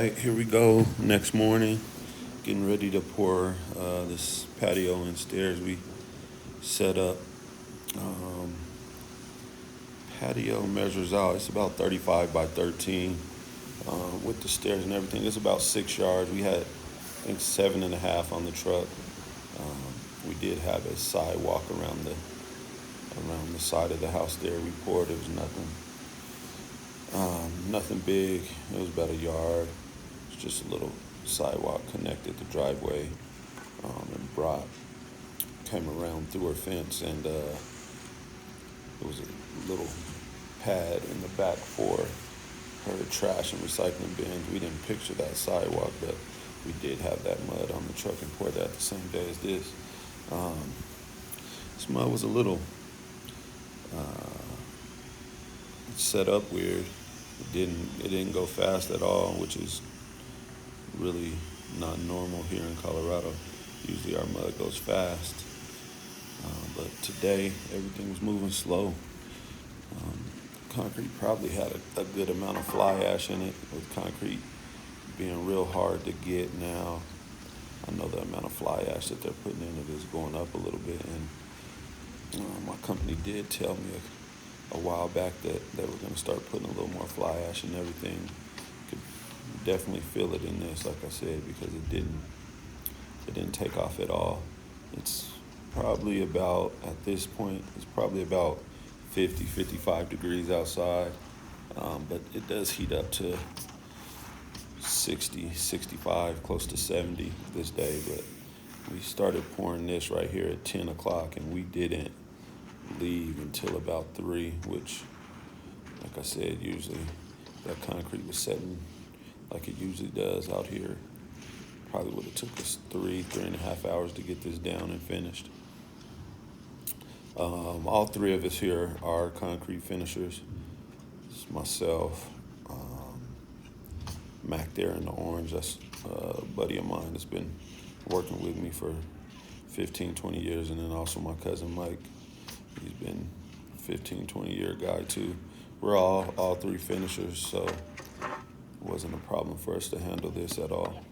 right, here we go. Next morning, getting ready to pour this patio and stairs we set up. Um, Patio measures out, it's about 35 by 13 with the stairs and everything. It's about 6 yards. We had, I think, 7.5 on the truck. We did have a sidewalk around the side of the house there. We poured. It was nothing big. It was about a yard. It's just a little sidewalk connected the driveway, and brought came around through her fence, and there was a little pad in the back for her trash and recycling bins. We didn't picture that sidewalk, but we did have that mud on the truck and poured that the same day as this. Um, this mud was a little set up weird. It didn't go fast at all, which is really not normal here in Colorado. Usually our mud goes fast, but today everything was moving slow. Um, Concrete probably had a good amount of fly ash in it, with concrete being real hard to get now. I know the amount of fly ash that they're putting in it is going up a little bit, and my company did tell me a while back that they were going to start putting a little more fly ash and everything. Could definitely feel it in this, like I said, because it didn't take off at all. It's probably about, at this point, it's probably about 50, 55 degrees outside, but it does heat up to 60, 65, close to 70 this day. But we started pouring this right here at 10 o'clock, and we didn't leave until about 3, which, like I said, usually that concrete was setting like it usually does out here. Probably would have took us 3.5 hours to get this down and finished. All three of us here are concrete finishers. It's myself, Mac there in the orange. That's a buddy of mine that's been working with me for 15, 20 years. And then also my cousin Mike. He's been 15, 20-year guy too. We're all three finishers, so it wasn't a problem for us to handle this at all.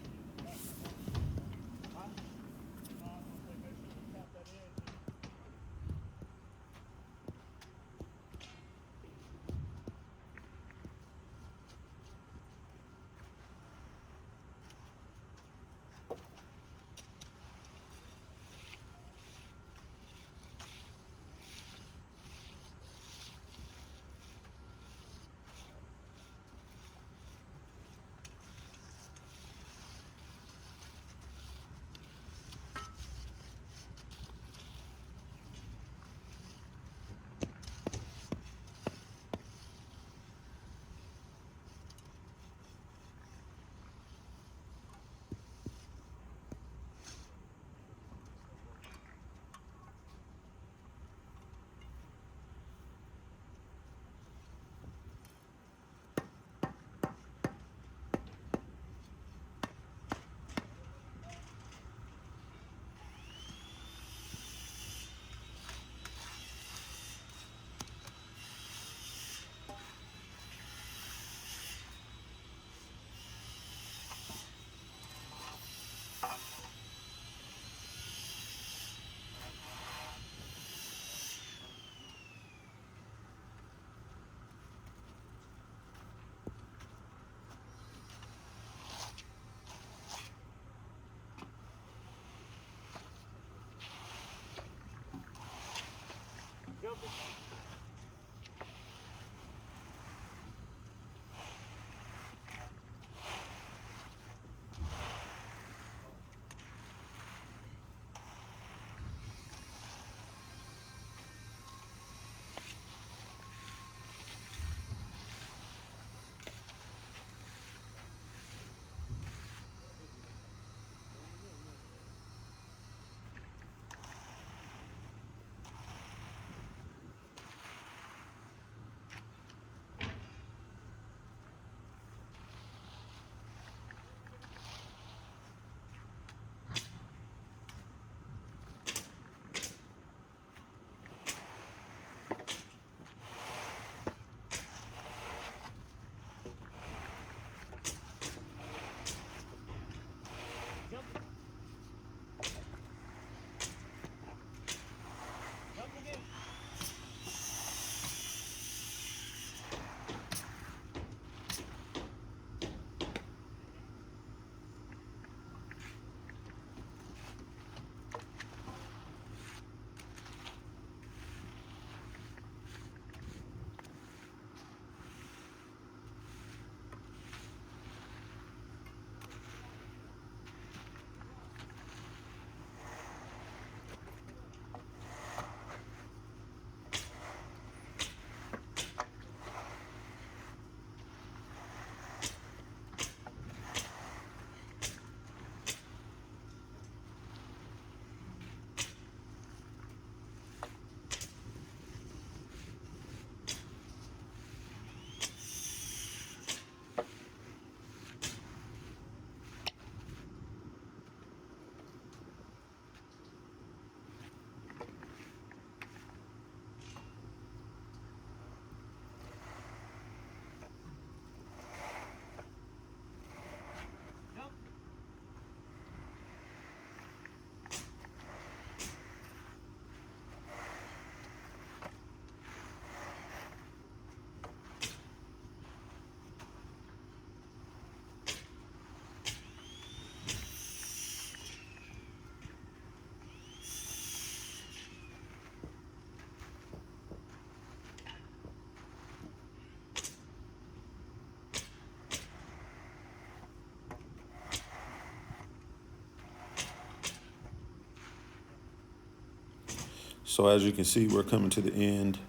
So as you can see, we're coming to the end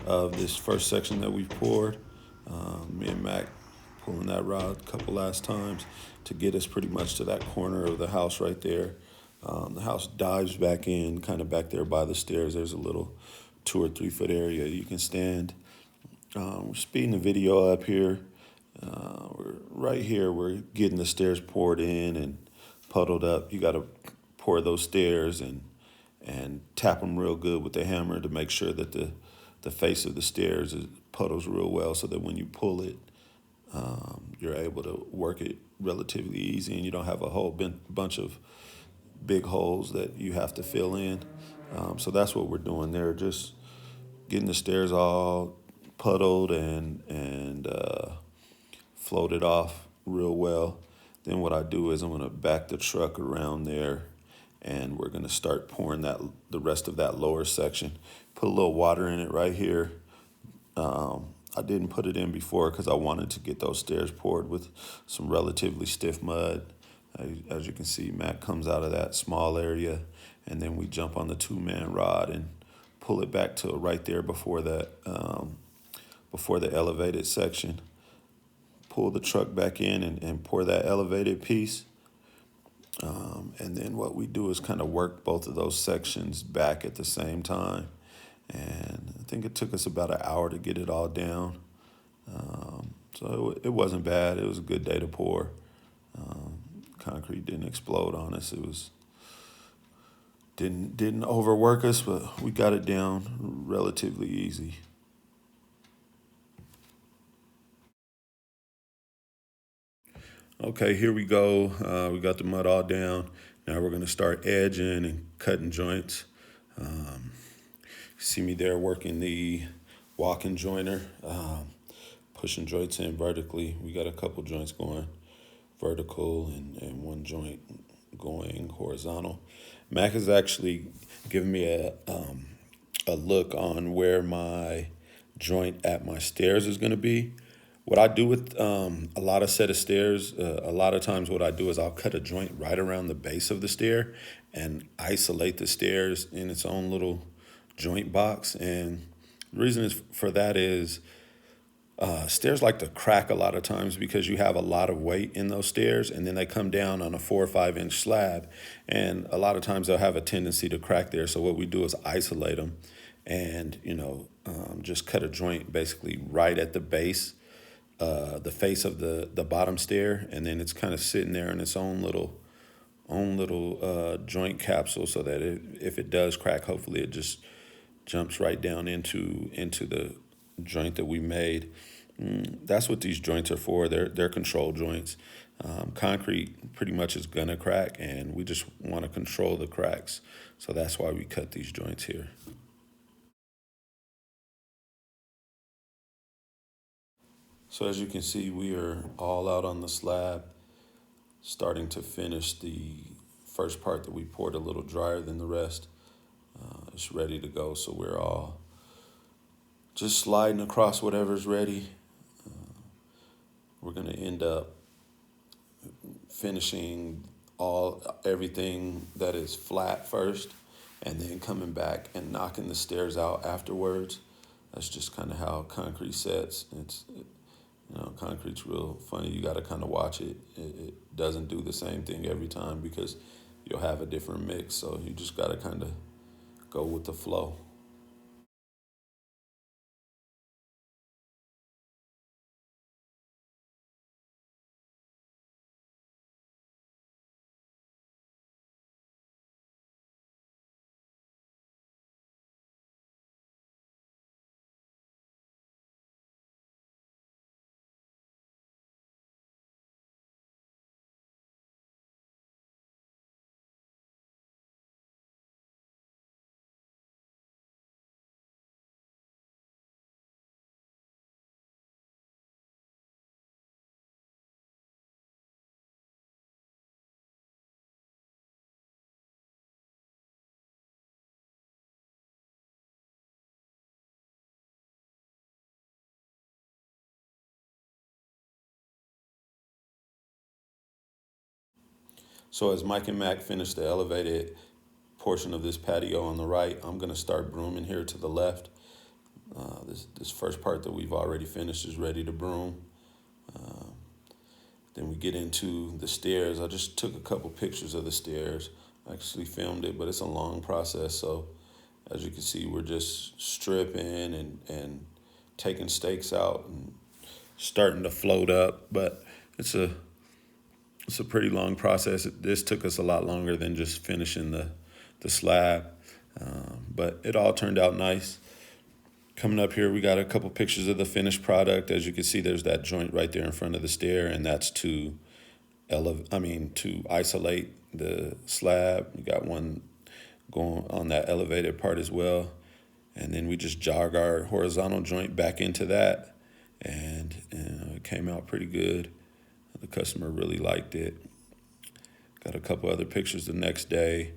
of this first section that we've poured. Me and Mac pulling that rod a couple last times to get us pretty much to that corner of the house right there. The house dives back in, kind of back there by the stairs. There's a little 2 or 3 foot area you can stand. We're speeding the video up here. We're right here. We're getting the stairs poured in and puddled up. You got to pour those stairs and tap them real good with the hammer to make sure that the face of the stairs puddles real well, so that when you pull it, you're able to work it relatively easy, and you don't have a whole bunch of big holes that you have to fill in. So that's what we're doing there, just getting the stairs all puddled and floated off real well. Then what I do is I'm going to back the truck around there, and we're going to start pouring the rest of that lower section. Put a little water in it right here. I didn't put it in before because I wanted to get those stairs poured with some relatively stiff mud. As you can see, Matt comes out of that small area, and then we jump on the 2-man rod and pull it back to right there before before the elevated section. Pull the truck back in and pour that elevated piece. And then what we do is kind of work both of those sections back at the same time. And I think it took us about an hour to get it all down. So it wasn't bad. It was a good day to pour. Concrete didn't explode on us. It was didn't overwork us, but we got it down relatively easy. Okay, here we go. We got the mud all down. Now we're going to start edging and cutting joints. See me there working the walking joiner, pushing joints in vertically. We got a couple joints going vertical and one joint going horizontal. Mac has actually given me a look on where my joint at my stairs is going to be. What I do with a lot of set of stairs, a lot of times what I do is I'll cut a joint right around the base of the stair and isolate the stairs in its own little joint box. And the reason is for that is stairs like to crack a lot of times because you have a lot of weight in those stairs, and then they come down on a 4 or 5 inch slab, and a lot of times they'll have a tendency to crack there. So what we do is isolate them, and just cut a joint basically right at the base, the face of the bottom stair, and then it's kind of sitting there in its own little joint capsule, so that if it does crack, hopefully it just jumps right down into the joint that we made. That's what these joints are for. They're control joints. Concrete pretty much is gonna crack, and we just want to control the cracks. So that's why we cut these joints here. So as you can see, we are all out on the slab, starting to finish the first part that we poured a little drier than the rest. It's ready to go, so we're all just sliding across whatever's ready. We're gonna end up finishing everything that is flat first, and then coming back and knocking the stairs out afterwards. That's just kind of how concrete sets. Concrete's real funny. You got to kind of watch it. It doesn't do the same thing every time because you'll have a different mix. So you just got to kind of go with the flow. So as Mike and Mac finish the elevated portion of this patio on the right. I'm going to start brooming here to the left. This first part that we've already finished is ready to broom. Then we get into the stairs. I just took a couple pictures of the stairs. I actually filmed it, but it's a long process. So as you can see, we're just stripping and taking stakes out and starting to float up. But it's a pretty long process. This took us a lot longer than just finishing the slab. But it all turned out nice. Coming up here, we got a couple pictures of the finished product. As you can see, there's that joint right there in front of the stair, and that's to isolate the slab. We got one going on that elevated part as well. And then we just jog our horizontal joint back into that, and it came out pretty good. The customer really liked it. Got a couple other pictures the next day.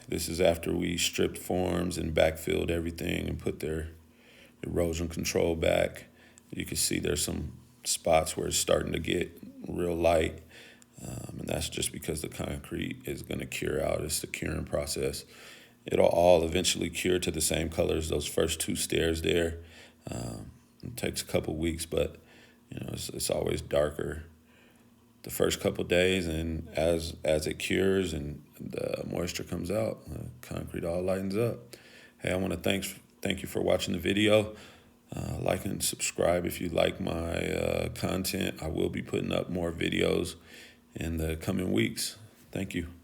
This is after we stripped forms and backfilled everything and put their erosion control back. You can see there's some spots where it's starting to get real light, and that's just because the concrete is going to cure out. It's the curing process. It'll all eventually cure to the same color as those first two stairs there. It takes a couple weeks, but it's always darker the first couple days, and as it cures and the moisture comes out, the concrete all lightens up. Hey, I want to thank you for watching the video. Like and subscribe if you like my content. I will be putting up more videos in the coming weeks. Thank you.